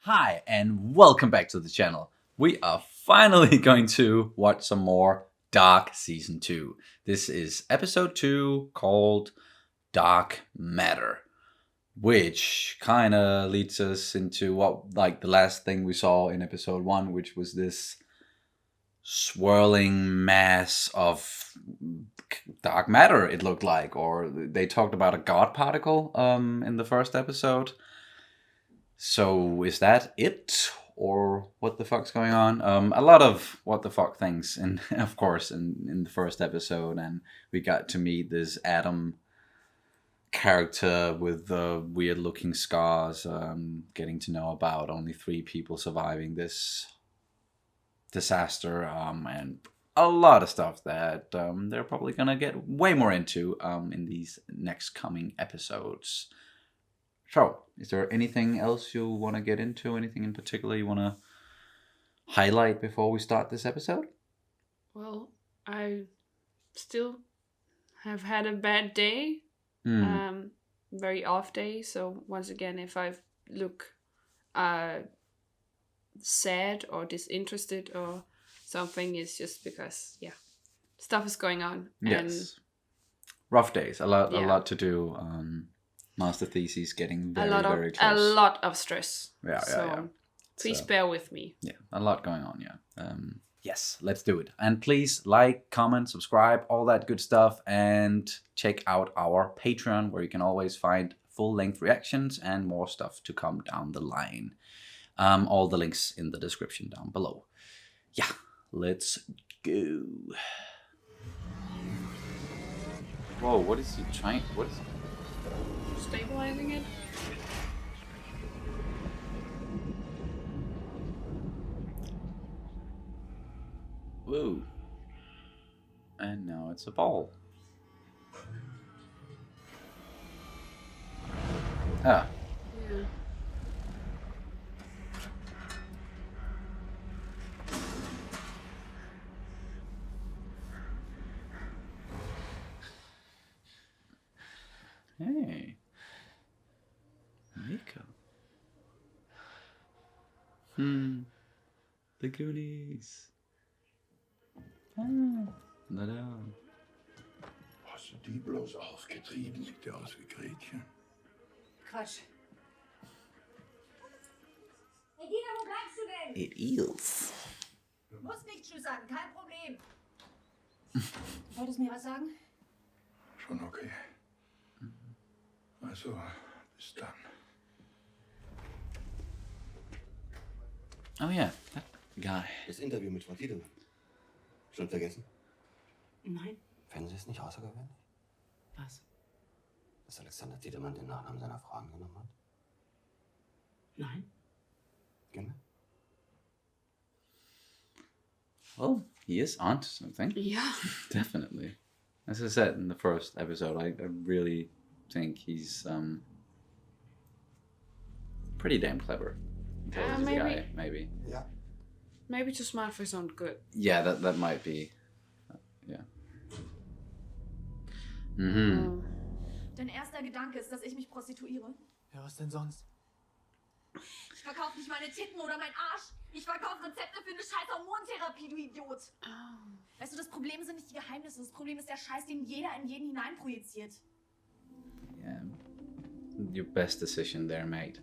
Hi, and welcome back to the channel. We are finally going to watch some more Dark Season 2. This is episode 2 called Dark Matter, which kind of leads us into the last thing we saw in episode 1, which was this swirling mass of dark matter, it looked like, or they talked about a god particle in the first episode. So is that it, or what the fuck's going on? A lot of what the fuck things, and of course in the first episode, and we got to meet this Adam character with the weird looking scars, getting to know about only 3 people surviving this disaster, and a lot of stuff that they're probably gonna get way more into in these next coming episodes. So, is there anything else you want to get into? Anything in particular you want to highlight before we start this episode? Well, I still have had a bad day. Very off day. So once again, if I look sad or disinterested or something, it's just because stuff is going on. Yes. And rough days. A lot to do. Master thesis getting very very close. A lot of stress. Yeah. Please bear with me. Yeah, a lot going on. Yeah. Yes, let's do it. And please like, comment, subscribe, all that good stuff, and check out our Patreon, where you can always find full-length reactions and more stuff to come down the line. All the links in the description down below. Yeah, let's go. Whoa, what is he trying? What is stabilizing it? Whoa. And now it's a ball. Ah. Yeah. Hey. Nico. The Goonies. Na da. Hast du die bloß ausgetrieben? Sieht ja aus wie Gretchen. Quatsch. Hey Gina, wo bleibst du denn? It is. Du musst nicht Tschüss sagen, kein Problem. Du wolltest mir was sagen? Schon okay. Also, bis dann. Oh yeah, that guy. Das Interview mit Frau Tiedemann. Schon vergessen? Nein. Fänden Sie es nicht außergewöhnlich? Was? Dass Alexander Tiedemann den Nachnamen seiner Frau angenommen hat? Nein. Gehen wir? Well, he is onto something. Yeah. Definitely. As I said in the first episode, I really think he's pretty damn clever. Intelligent guy, maybe. Ja. Maybe too smart for his own good. Yeah, that might be. Yeah. Mhm. Dein erster Gedanke ist, dass ich mich prostituiere? Ja, was denn sonst? Ich verkaufe nicht meine Titten oder meinen Arsch. Ich verkaufe Rezepte für eine scheiß Hormontherapie, du Idiot. Weißt du, das Problem sind nicht die Geheimnisse. Das Problem ist der Scheiß, den jeder in jeden hineinprojiziert. Yeah. Your best decision there, mate.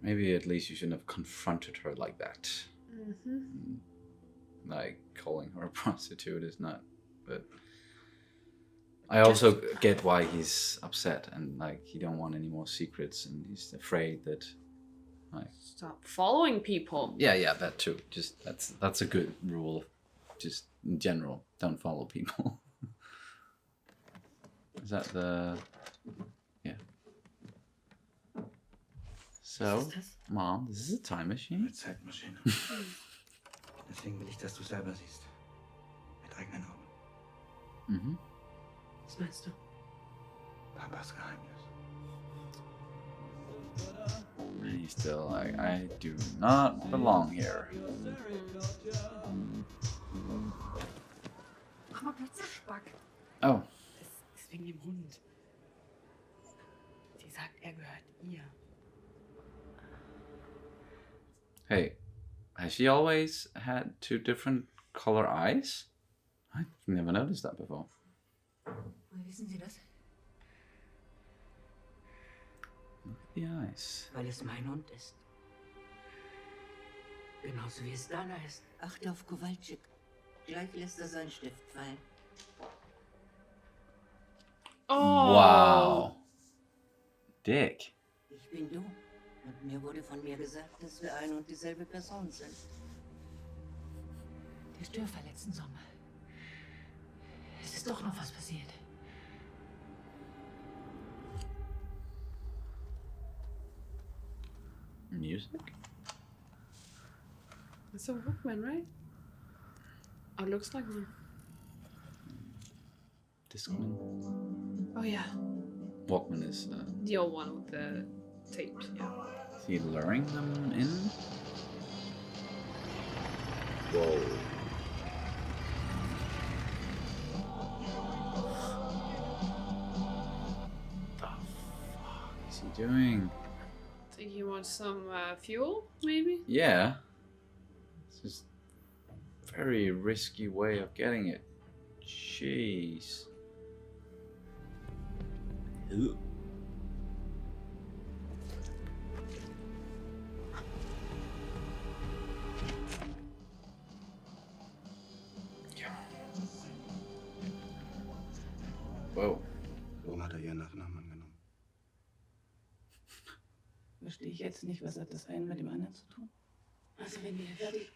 Maybe at least you shouldn't have confronted her like that. Like, calling her a prostitute is not, but I also get why he's upset, and like he don't want any more secrets, and he's afraid that, like, Stop following people. yeah, that too. Just that's a good rule. Just in general, don't follow people. Is that the? Yeah. So, Mom, this is a time machine. Eine Zeitmaschine. Deswegen will ich, dass du selber siehst. Mit eigenen Augen. Was meinst du? Papas Geheimnis. And he's still like, I do not belong here. Mach mal Platz, Spack. Oh. Das ist wegen dem Hund. Sie sagt, er gehört Ja. Hey, has she always had two different color eyes? I've never noticed that before. Woher wissen Sie das? Look at the eyes. Weil es mein Hund ist. Genauso wie es deiner ist. Achte auf Kowalczyk. Gleich lässt er seinen Stift fallen. Oh. Wow. Dick. Ich bin du. Und mir wurde von mir gesagt, dass wir eine und dieselbe Person sind. Der Störfall letzten Sommer. Es ist doch noch was passiert. Music? It's a Walkman, right? Oh, looks like one. Discman? Oh yeah, Walkman is... the old one with the tapes. Yeah. is he luring them in? Whoa. The fuck is he doing? Think he wants some fuel, maybe? Yeah. It's just very risky way of getting it. Jeez. Ew. Whoa. Warum hat er ihren Nachnamen angenommen? Verstehe ich jetzt nicht, was hat das eine mit dem anderen zu tun? Also wenn wir fertig...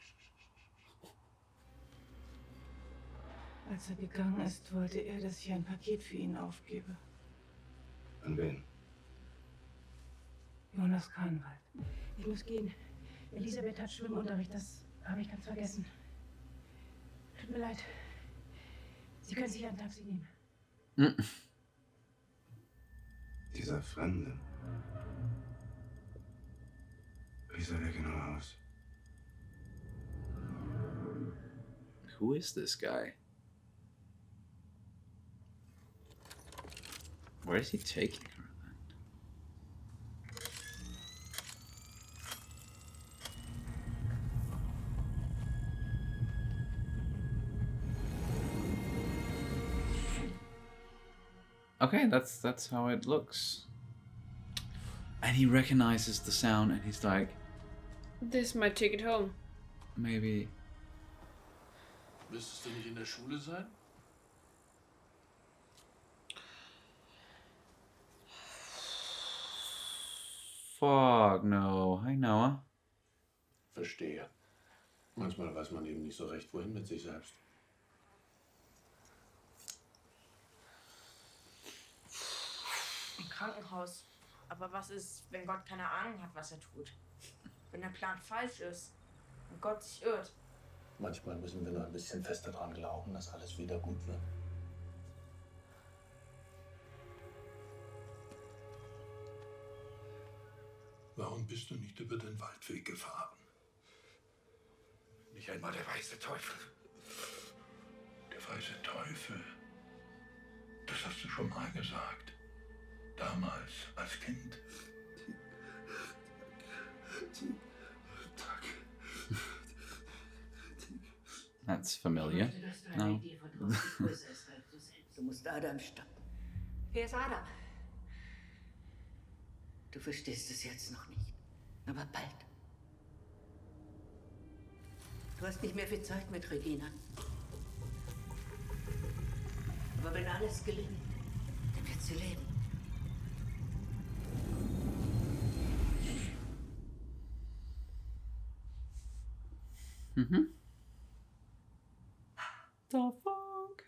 Als er gegangen ist, wollte er, dass ich ein Paket für ihn aufgebe. An wen? Jonas Kahnwald. Ich muss gehen. Elisabeth hat Schwimmunterricht, das habe ich ganz vergessen. Tut mir leid. Sie können sich ein Taxi nehmen. Dieser Fremde. Wie sah der genau aus? Who is this guy? Where is he taking her then? Okay, that's how it looks. And he recognizes the sound and he's like, This is my ticket home. maybe... Müsstest du nicht in der Schule sein? Fuck no. Hi Noah. Verstehe. Manchmal weiß man eben nicht so recht, wohin mit sich selbst. Im Krankenhaus. Aber was ist, wenn Gott keine Ahnung hat, was er tut? Wenn der Plan falsch ist und Gott sich irrt? Manchmal müssen wir nur ein bisschen fester dran glauben, dass alles wieder gut wird. Warum bist du nicht über den Waldweg gefahren? Nicht einmal der weiße Teufel. Der weiße Teufel. Das hast du schon mal gesagt. Damals, als Kind. That's familiar. No. Du musst Adam stoppen. Wer ist Adam? Du verstehst es jetzt noch nicht. Aber bald. Du hast nicht mehr viel Zeit mit Regina. Aber wenn alles gelingt, dann wird sie leben. The fuck?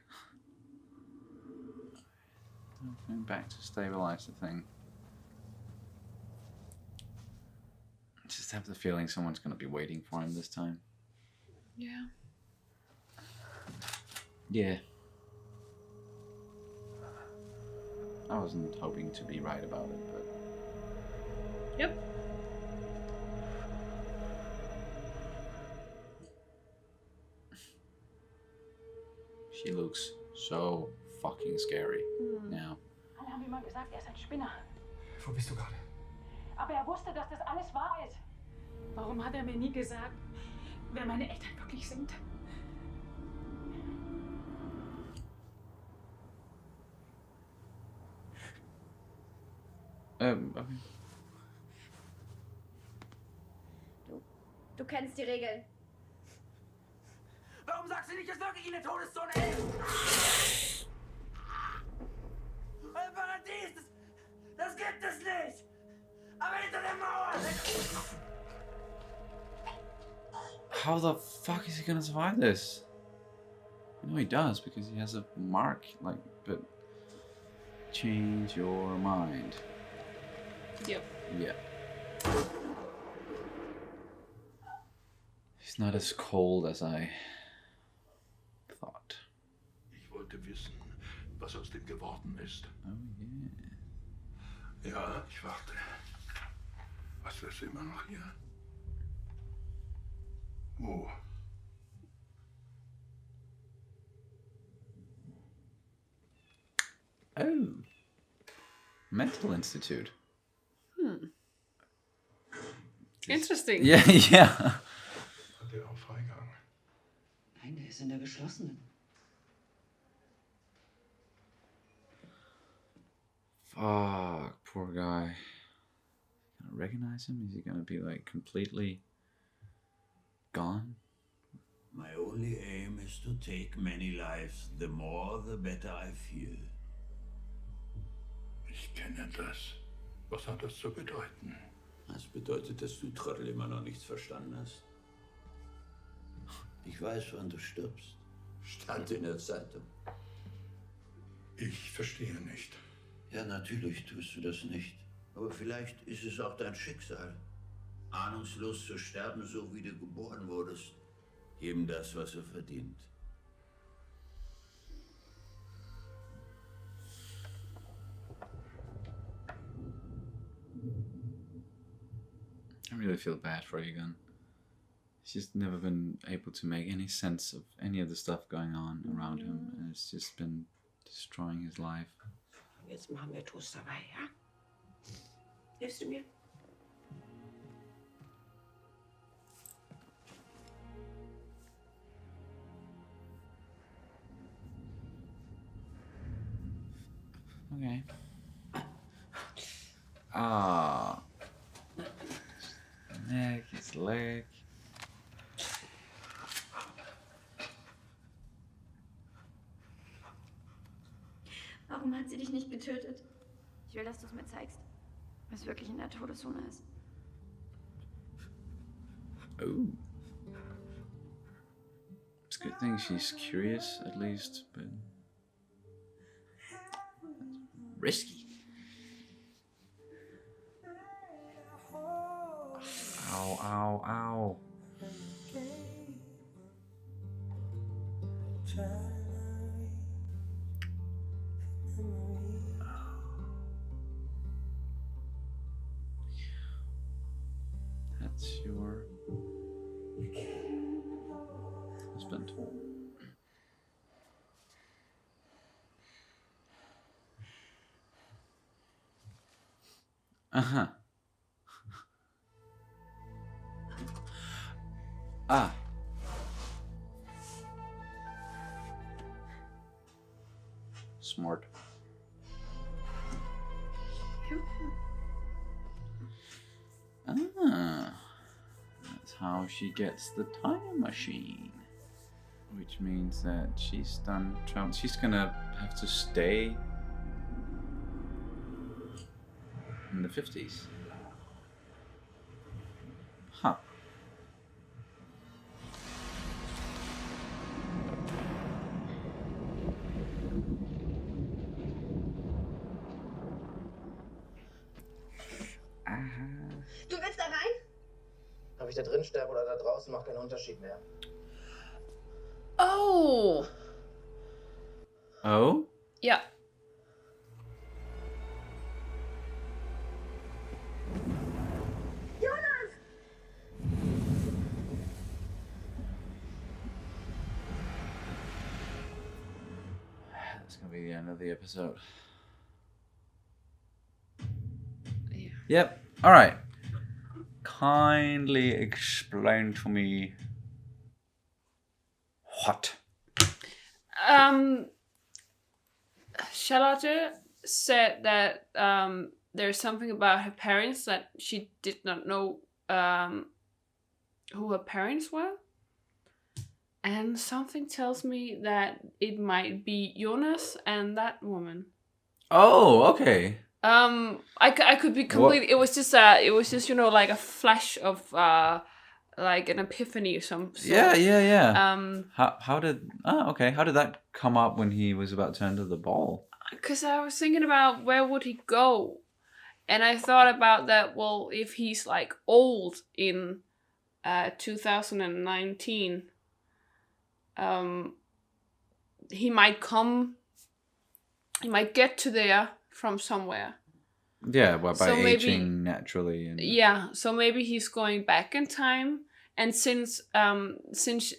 Going back to stabilize the thing. I just have the feeling someone's gonna be waiting for him this time. Yeah. Yeah. I wasn't hoping to be right about it, but Yep. she looks so fucking scary now. Alle haben immer gesagt, er ist ein Spinner. Wo bist du gerade? Aber er wusste, dass das alles wahr ist. Warum hat er mir nie gesagt, wer meine Eltern wirklich sind? Okay. Du kennst die Regeln. Warum sagst du nicht, dass wirklich eine Todeszone ist? Ein Paradies, das gibt es nicht. Aber hinter der Mauer. How the fuck is he gonna survive this? You know he does, because he has a mark, like, but... Change your mind. Yep. Yeah. He's not as cold as I thought. Ich wollte wissen, was aus dem geworden ist. Oh yeah. Ja, ich warte. Was ist immer noch hier? Wo? Oh. Mental Institute. Interesting. Yeah, yeah. Hat er auch Freigang? Nein, der ist in der geschlossenen. Fuck, poor guy. Gonna recognize him? Is he gonna be like completely gone? My only aim is to take many lives. The more, the better I feel. Ich kenne das. Was hat das zu bedeuten? Das bedeutet, dass du Trottel immer noch nichts verstanden hast. Ich weiß, wann du stirbst. Stand in der Zeitung. Ich verstehe nicht. Ja, natürlich tust du das nicht. Aber vielleicht ist es auch dein Schicksal. Ahnungslos zu sterben, so wie du geboren wurdest. Jedem das, was er verdient. I really feel bad for Egon. He's just never been able to make any sense of any of the stuff going on around him, and it's just been destroying his life. Jetzt machen wir Toast dabei, ja? Hilfst du mir? Okay. Ah. Neck, his leg. Warum hat sie dich nicht getötet? Ich will, dass du es mir zeigst, was wirklich in der Todeszone ist. Oh. It's a good thing she's curious, at least, but... risky. Ow, ow, ow. That's your husband. Uh-huh. Ah. Smart. Ah. That's how she gets the time machine. Which means that she's done travel. She's gonna have to stay in the 50s. Huh. Du willst da rein? Ob ich da drin sterbe oder da draußen, macht keinen Unterschied mehr. Oh! Oh? Ja. Jonas! That's gonna be the end of the episode. Yeah. Yep. All right. Kindly explain to me what. Charlotte said that there's something about her parents that she did not know who her parents were. And something tells me that it might be Jonas and that woman. Oh, okay. I could be completely. It was just like a flash of like an epiphany or some sort. Yeah. How did that come up when he was about to enter the ball? Because I was thinking about where would he go, and I thought about that. Well, if he's like old in 2019, he might get to there from somewhere. Yeah, well, by aging naturally. And... Yeah, so maybe he's going back in time, and since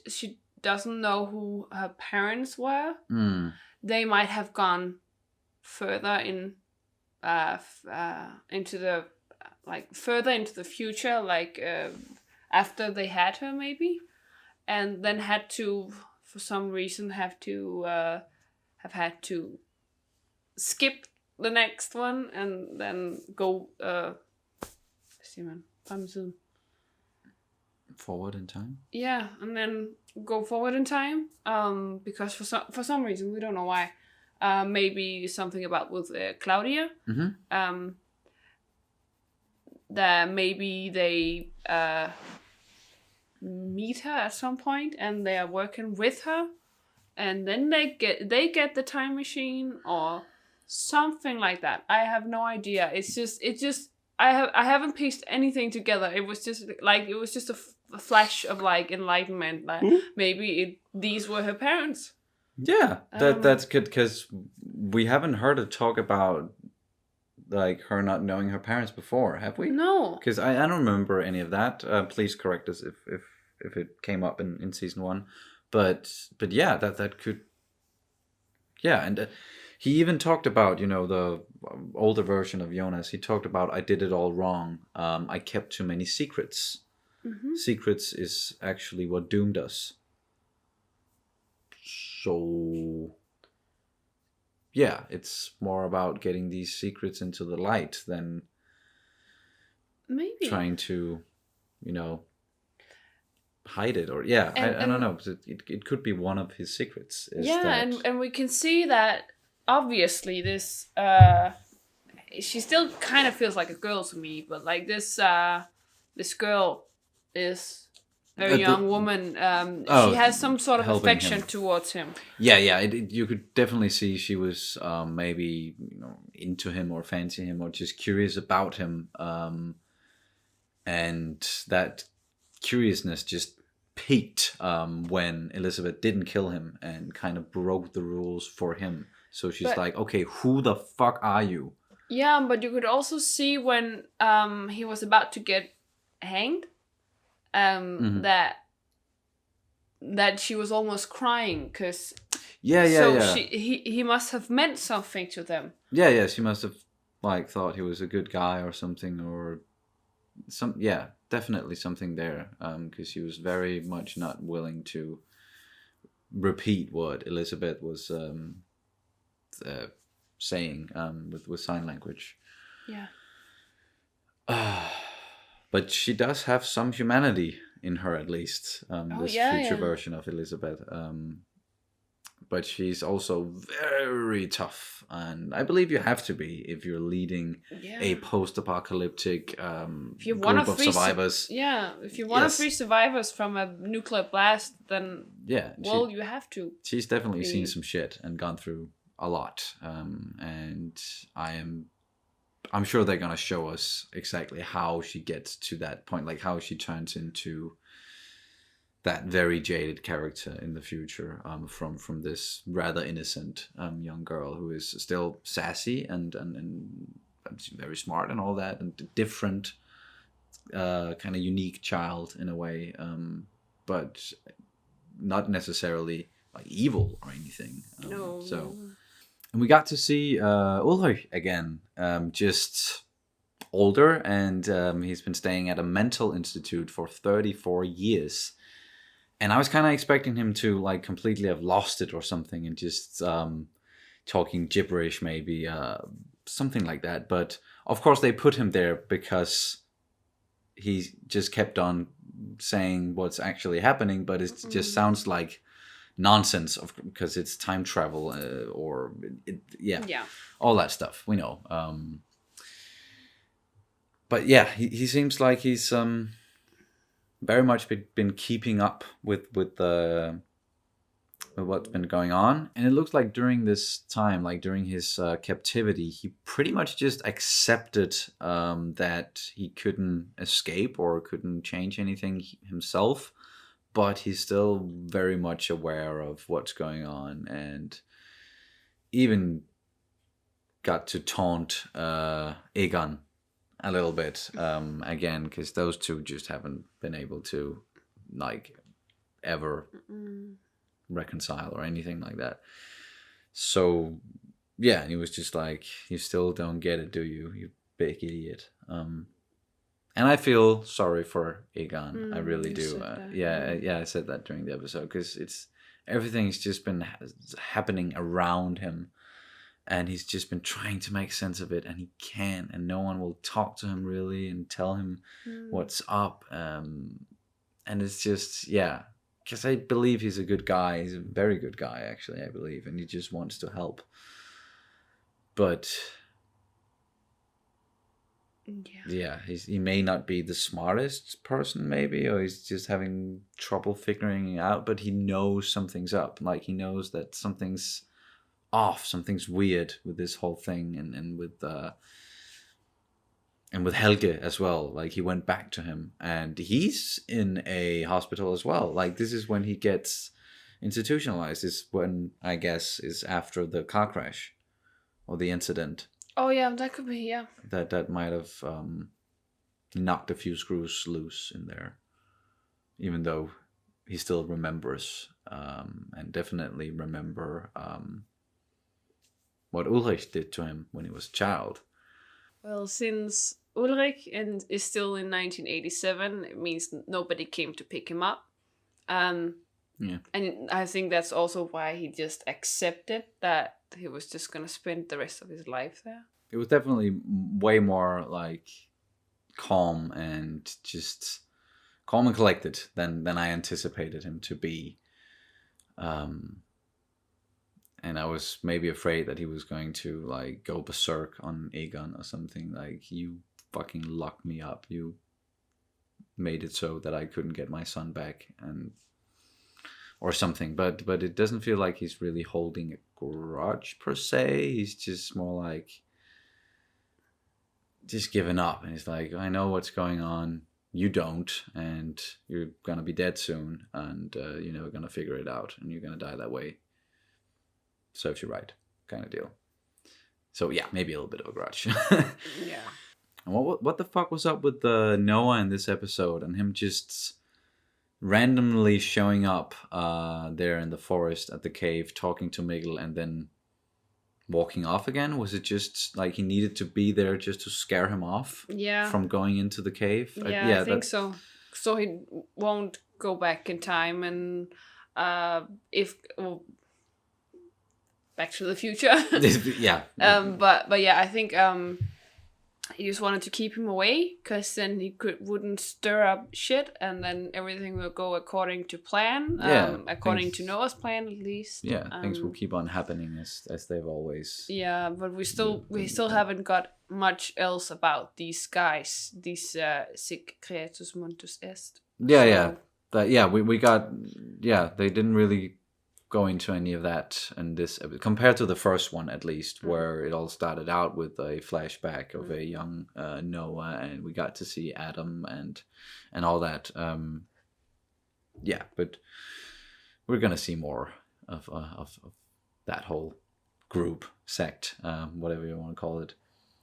she doesn't know who her parents were, they might have gone further into the further into the future, after they had her maybe, and then had to, for some reason, have had to skip the next one and then go forward in time. Yeah, and then go forward in time. Because for some reason, we don't know why. Maybe something about with Claudia. That maybe they meet her at some point and they are working with her, and then they get the time machine or something like that. I have no idea. It's just I haven't pieced anything together. It was just a flash of like enlightenment. Like maybe these were her parents. Yeah, that's good, because we haven't heard her talk about like her not knowing her parents before, have we? No, because I don't remember any of that. Please correct us if it came up in season 1, but yeah, that could. Yeah, and he even talked about, the older version of Jonas. He talked about, I did it all wrong. I kept too many secrets. Secrets is actually what doomed us. So, yeah, it's more about getting these secrets into the light than maybe trying to, hide it. Or I don't know. It could be one of his secrets. And we can see that obviously this she still kind of feels like a girl to me, but like this girl is very young woman. She has some sort of affection towards him. Yeah. You could definitely see she was maybe into him or fancy him or just curious about him, and that curiousness just peaked when Elizabeth didn't kill him and kind of broke the rules for him. So she's like, okay, who the fuck are you? Yeah, but you could also see when he was about to get hanged, that she was almost crying because he must have meant something to them. Yeah, she must have thought he was a good guy or something, or definitely something there, because she was very much not willing to repeat what Elizabeth was saying with sign language. Yeah. But she does have some humanity in her, at least. Future version of Elizabeth. But she's also very tough, and I believe you have to be if you're leading a post-apocalyptic group of survivors. If you want to free survivors from a nuclear blast, then you have to. She's definitely seen some shit and gone through a lot, and I'm sure they're gonna show us exactly how she gets to that point, like how she turns into that very jaded character in the future, from this rather innocent young girl who is still sassy and very smart and all that, and different, kind of unique child in a way, but not necessarily like evil or anything. And we got to see Ulrich again, just older, and he's been staying at a mental institute for 34 years. And I was kind of expecting him to like completely have lost it or something and just talking gibberish, maybe something like that. But of course, they put him there because he just kept on saying what's actually happening, but it just sounds like nonsense because it's time travel all that stuff we know. But yeah, he seems like he's very much been keeping up with what's been going on, and it looks like during this time, like during his captivity, he pretty much just accepted that he couldn't escape or couldn't change anything himself, but he's still very much aware of what's going on, and even got to taunt Egon a little bit again, because those two just haven't been able to like ever reconcile or anything like that. So yeah, he was just like, you still don't get it, do you big idiot? And I feel sorry for Egon. I really do. I said that during the episode, because everything's just been happening around him, and he's just been trying to make sense of it, and he can't, and no one will talk to him really and tell him what's up. And it's just, because I believe he's a good guy. He's a very good guy, actually, I believe, and he just wants to help. But he may not be the smartest person, maybe, or he's just having trouble figuring it out, but he knows something's up. Like, he knows that something's off, something's weird with this whole thing, and with Helge as well. Like, he went back to him, and he's in a hospital as well. Like, this is when he gets institutionalized. Is when, I guess, is after the car crash or the incident. Oh yeah, that could be, yeah. That might have knocked a few screws loose in there, even though he still remembers and definitely remember what Ulrich did to him when he was a child. Well, since Ulrich is still in 1987, it means nobody came to pick him up. And I think that's also why he just accepted that he was just going to spend the rest of his life there. It was definitely way more like calm and collected than I anticipated him to be. And I was maybe afraid that he was going to like go berserk on Egon or something. Like, you fucking locked me up. You made it so that I couldn't get my son back, or something. But it doesn't feel like he's really holding a grudge per se. He's just more like just giving up. And he's like, I know what's going on. You don't, and you're gonna be dead soon, and you're never gonna figure it out, and you're gonna die that way. Serves you right, kind of deal. So yeah, maybe a little bit of a grudge. Yeah. And what the fuck was up with Noah in this episode, and him just randomly showing up there in the forest at the cave, talking to Mikkel, and then walking off again? Was it just like he needed to be there just to scare him off from going into the cave? I think so. So he won't go back in time, and Back to the Future. But yeah, I think he just wanted to keep him away, because then he wouldn't stir up shit, and then everything will go according to plan. According to Noah's plan, at least. Yeah, things will keep on happening as they've always. Yeah, but we still haven't got much else about these guys. These sic creatus muntus est. We got. Yeah, they didn't really go into any of that in this episode, compared to the first one, at least, where it all started out with a flashback of a young Noah, and we got to see Adam and all that. But we're gonna see more of that whole group, sect, whatever you want to call it.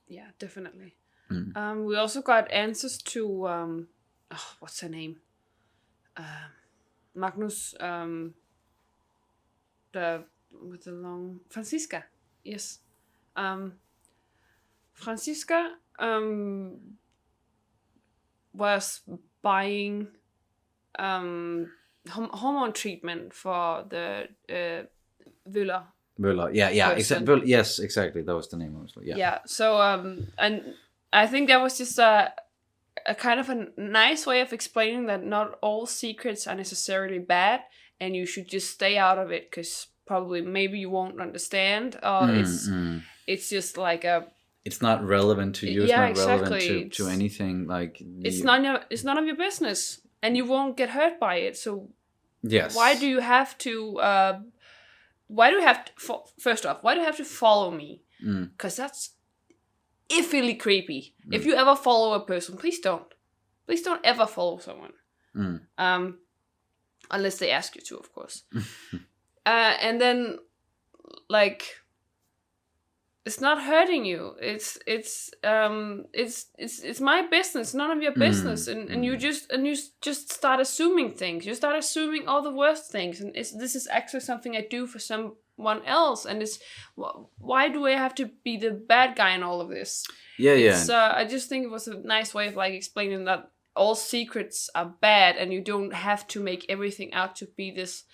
Yeah, definitely. We also got answers to what's her name? Magnus. With the long Franziska, yes. Franziska was buying hormone treatment for the Villa. Yeah, person. yes, exactly. That was the name. Yeah. So and I think that was just a kind of a nice way of explaining that not all secrets are necessarily bad, and you should just stay out of it because probably maybe you won't understand, or it's just like a. It's not relevant to you. It's Yeah, not relevant exactly. to anything. Like It's none of your business, and you won't get hurt by it. So yes. Why do you have to? Why do you have to? First off, why do you have to follow me? Because that's iffily creepy. If you ever follow a person, please don't. Please don't ever follow someone. Unless they ask you to, of course. And then, like, it's not hurting you. It's my business, none of your business. And you just start assuming things. You start assuming all the worst things. And this is actually something I do for someone else. And why do I have to be the bad guy in all of this? Yeah. I just think it was a nice way of like explaining that all secrets are bad, and you don't have to make everything out to be this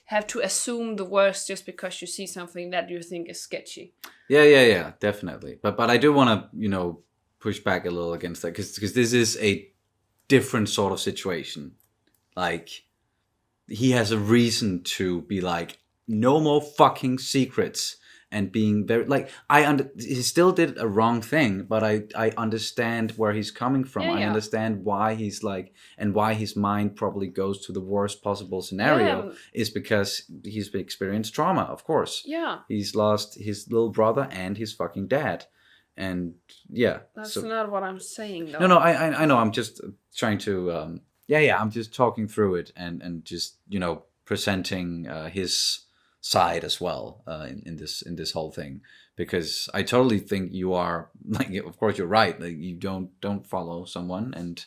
have to assume the worst just because you see something that you think is sketchy. Yeah, definitely. But I do want to, push back a little against that because this is a different sort of situation. Like, he has a reason to be like, no more fucking secrets, and being very like he still did a wrong thing, but I understand where he's coming from. Yeah. I understand why he's like, and why his mind probably goes to the worst possible scenario is because he's experienced trauma, of course. Yeah. He's lost his little brother and his fucking dad. And yeah. That's not what I'm saying though. No, I know. I'm just trying to I'm just talking through it and just, presenting his side as well in this whole thing, because I totally think you are like, of course you're right, like you don't follow someone, and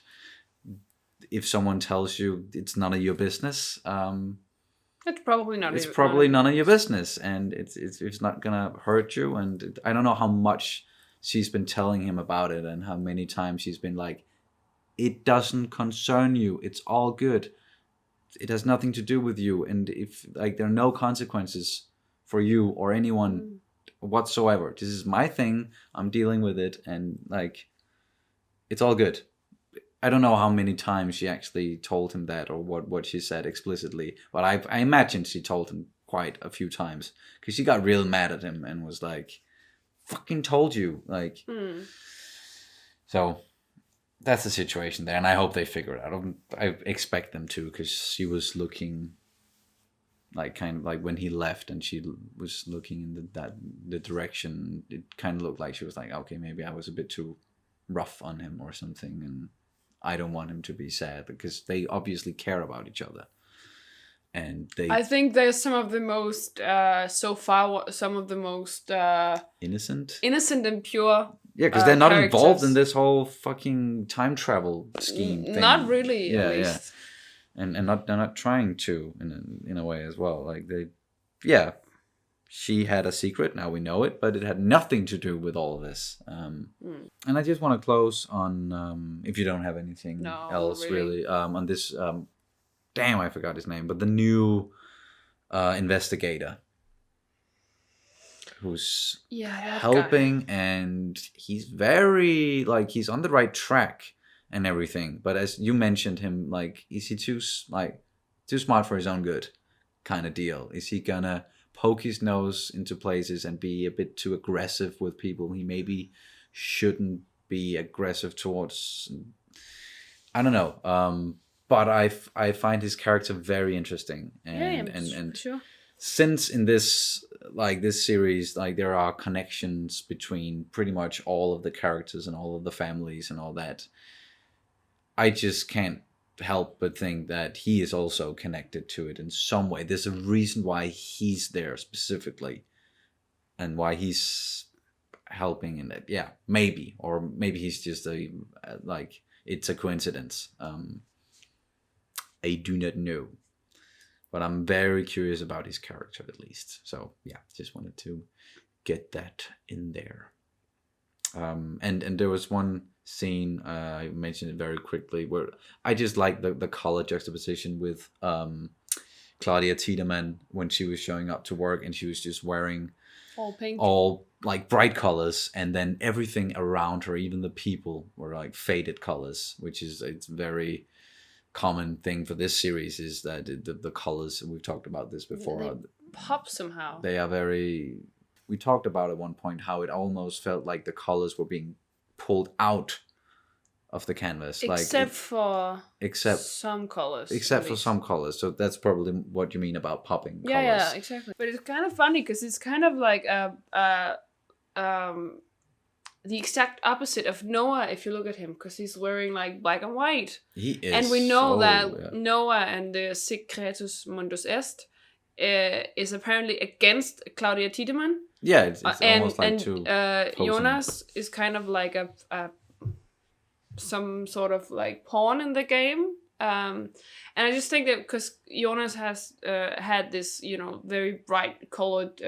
if someone tells you it's none of your business, it's probably not. It's probably none of your business, and it's not gonna hurt you. And I don't know how much she's been telling him about it, and how many times she's been like, it doesn't concern you, it's all good. It has nothing to do with you, and if like there are no consequences for you or anyone whatsoever. This is my thing. I'm dealing with it, and like it's all good. I don't know how many times she actually told him that, or what she said explicitly, but I imagine she told him quite a few times, because she got real mad at him and was like, "Fucking told you!" Like, so. That's the situation there, and I hope they figure it out. I expect them to, because she was looking like kind of like when he left, and she was looking in the direction. It kind of looked like she was like, okay, maybe I was a bit too rough on him or something, and I don't want him to be sad, because they obviously care about each other. And I think they're some of the most innocent and pure. Yeah, because they're not involved in this whole fucking time travel scheme thing. Not really, at least. And they're not trying to in a way as well. Like she had a secret, now we know it, but it had nothing to do with all of this. And I just want to close on, if you don't have anything else really, on this. Damn, I forgot his name, but the new investigator who's helping guy. And he's very like, he's on the right track and everything, but as you mentioned him, like, is he too smart for his own good kind of deal? Is he gonna poke his nose into places and be a bit too aggressive with people he maybe shouldn't be aggressive towards? I don't know, but I find his character very interesting, and sure. Since in this series, like, there are connections between pretty much all of the characters and all of the families and all that, I just can't help but think that he is also connected to it in some way. There's a reason why he's there specifically, and why he's helping in that. Yeah, maybe he's just it's a coincidence. I do not know. But I'm very curious about his character, at least. So, yeah, just wanted to get that in there. And there was one scene, I mentioned it very quickly, where I just like the color juxtaposition with Claudia Tiedemann when she was showing up to work and she was just wearing all pink, all like bright colors, and then everything around her, even the people, were like faded colors, which is it's very common thing for this series, is that the colors, we've talked about this before, they pop somehow. They are very, we talked about at one point how it almost felt like the colors were being pulled out of the canvas, except for some colors. Except for some colors. So that's probably what you mean about popping colors. Yeah, exactly. But it's kind of funny because it's kind of like the exact opposite of Noah if you look at him, because he's wearing like black and white. He is. And we know that Noah and the Sic Creatus Mundus Est is apparently against Claudia Tiedemann. Yeah, it's almost like two. Jonas is kind of like a some sort of like pawn in the game. And I just think that because Jonas has had this, very bright colored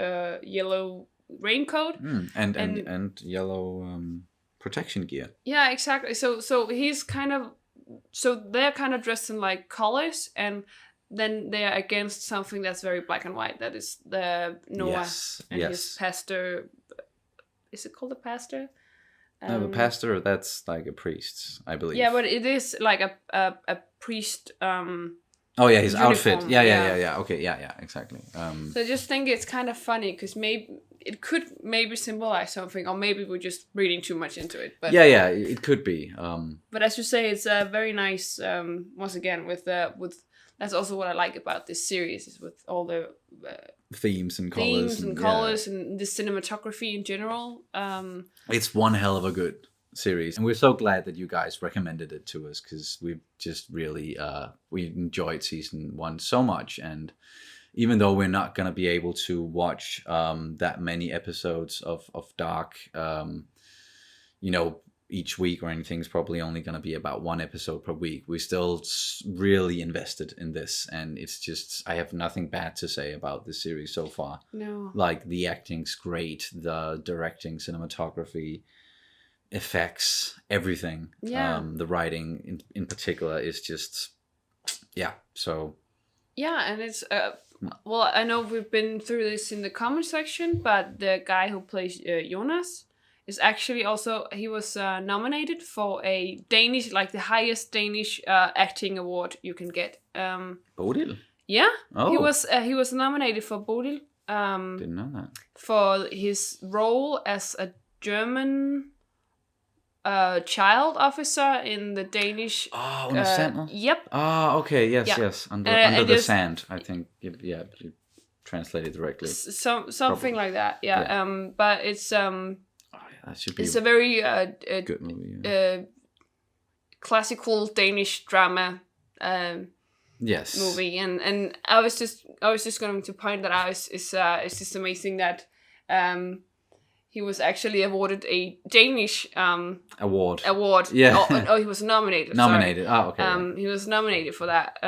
yellow raincoat and yellow protection gear. Yeah, exactly. So he's kind of, so they're kind of dressed in like colors, and then they're against something that's very black and white. That is the Noah and his pastor. Is it called a pastor? No, the pastor, that's like a priest, I believe. Yeah, but it is like a priest. Oh yeah, his uniform. Outfit. Yeah. Okay, yeah, exactly. So I just think it's kind of funny because maybe it could maybe symbolize something, or maybe we're just reading too much into it. But yeah, it could be. But as you say, it's very nice. Once again, with that's also what I like about this series, is with all the themes and colors and the cinematography in general. It's one hell of a good series, and we're so glad that you guys recommended it to us, because we've just really we enjoyed season 1 so much. And even though we're not going to be able to watch that many episodes of Dark each week or anything, is probably only going to be about one episode per week, we're still really invested in this. And it's just, I have nothing bad to say about this series so far. No, like the acting's great, the directing, cinematography, effects, everything. The writing in particular is just so and it's well, I know we've been through this in the comment section, but the guy who plays Jonas is actually also, he was nominated for a Danish, like the highest Danish acting award you can get. Bodil? Yeah. Oh. He was nominated for Bodil. Didn't know that. For his role as a German child officer in the Danish. Oh, in the Sentinel? Yep. Ah, okay, yes. Under the sand, I think. Yeah, you translate it directly. Something like that, yeah. But it's that should be it's a very good movie. Classical Danish drama movie, and I was just going to point that out. It's just amazing that he was actually awarded a Danish award. Yeah. Oh, he was nominated. Nominated. Sorry. Oh, okay. He was nominated for that.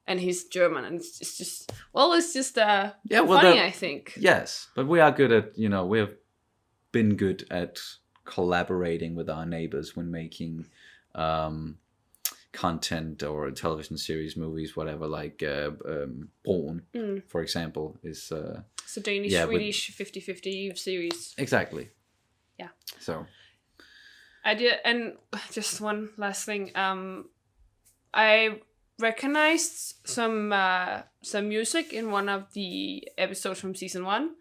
And he's German, and it's just funny, I think. Yes, but we are good at, we have been good at collaborating with our neighbors when making content or television series, movies, whatever, like Born, for example, is it's a Danish-Swedish 50-50 series. Exactly. Yeah. So I did, and just one last thing. I recognized some music in one of the episodes from season 1,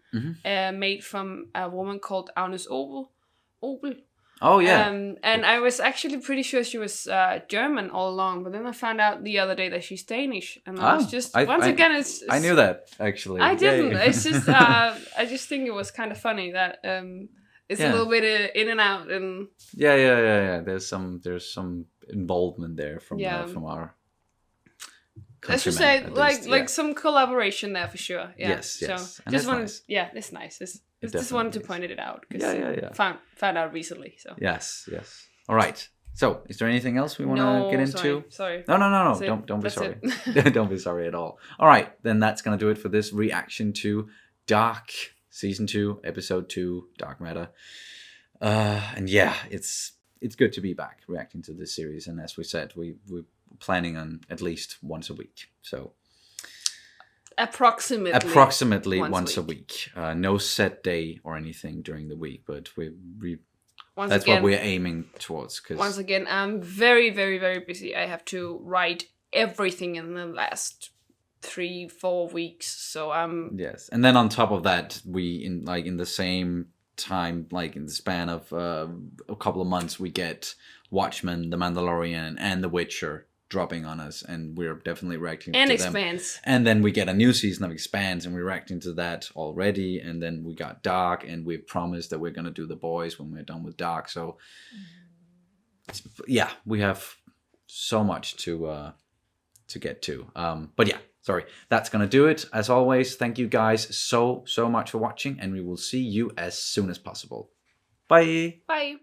made from a woman called Agnes Obel. Oh yeah. And I was actually pretty sure she was German all along, but then I found out the other day that she's Danish, and I was just it's I knew that actually. I didn't. Yeah. It's just I just think it was kind of funny that it's a little bit in and out, and yeah. There's some involvement there from our. Let's just say like some collaboration there for sure. Yeah. Yes. So and just wanted, nice. Yeah, it's nice. Just wanted to point it out. Yeah. Found out recently. So yes. All right. So, is there anything else we want to get into? Sorry. No. Don't be sorry. Don't be sorry at all. All right, then that's gonna do it for this reaction to Dark Season 2, Episode 2, Dark Matter. And yeah, it's good to be back reacting to this series. And as we said, we're planning on at least once a week. So approximately once a week. No set day or anything during the week, but that's what we're aiming towards. Cause once again, I'm very, very, very busy. I have to write everything in the last 3-4 weeks. So I'm yes, and then on top of that, we in the same time, like in the span of a couple of months, we get Watchmen, The Mandalorian, and The Witcher dropping on us, and we're definitely reacting to Expanse. them. And then we get a new season of Expanse, and we're reacting to that already. And then we got Dark, and we've promised that we're gonna do The Boys when we're done with Dark. So yeah, we have so much to get to. But yeah, sorry, that's gonna do it. As always, thank you guys so much for watching, and we will see you as soon as possible. Bye. Bye.